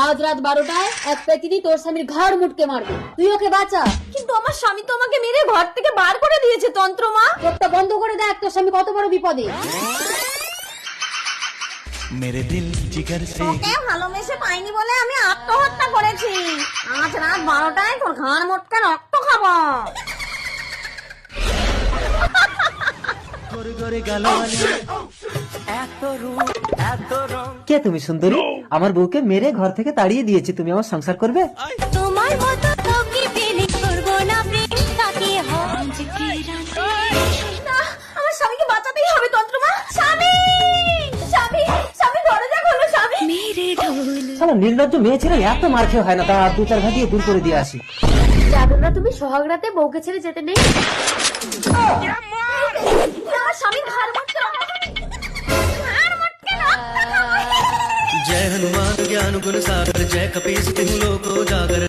আজ রাত 12টায় এক পেকিনি তোর স্বামীর ঘাড় মুটকে মারবে, তুই ওকে বাঁচা। কিন্তু আমার স্বামী তো আমাকে মেরে ঘর থেকে বার করে দিয়েছে তন্ত্রমা। চোখটা বন্ধ করে দেখ তোর স্বামী কত বড় বিপদে। মেরে দিল জিগর সে তোকে ভালোবেসে পাইনি বলে আমি আত্মহত্যা করেছি। আজ রাত 12টায় তোর ঘাড় মোটকে রক্ত খাবো। করে করে গালাগালি কে তুমি সুন্দরী? আমার বউকে মেরে ঘর থেকে তাড়িয়ে দিয়েছে, তুমি আমার সংসার করবে? তোমার মতো কাউকে পেলে করব না প্রেম, তাকে হজ না। আমার স্বামীকে বাঁচাতেই হবে তন্ত্রমা। স্বামী, স্বামী, স্বামী দরজা খোলো স্বামী। মেরে ঢোল শালা নির্লজ্জ মেয়ে ছেলে এত মার খেয়ে হয় না, তা 2-4 ঘা দিয়ে দূর করে দিয়ে আসি। জানো না তুমি সোহাগ রাতে বউকে ছেড়ে যেতে নেই? আমার স্বামীর ঘাড় মোটকে রক্ত जय हनुमान ज्ञान गुण सागर जय कपीस तिहु लोको जागर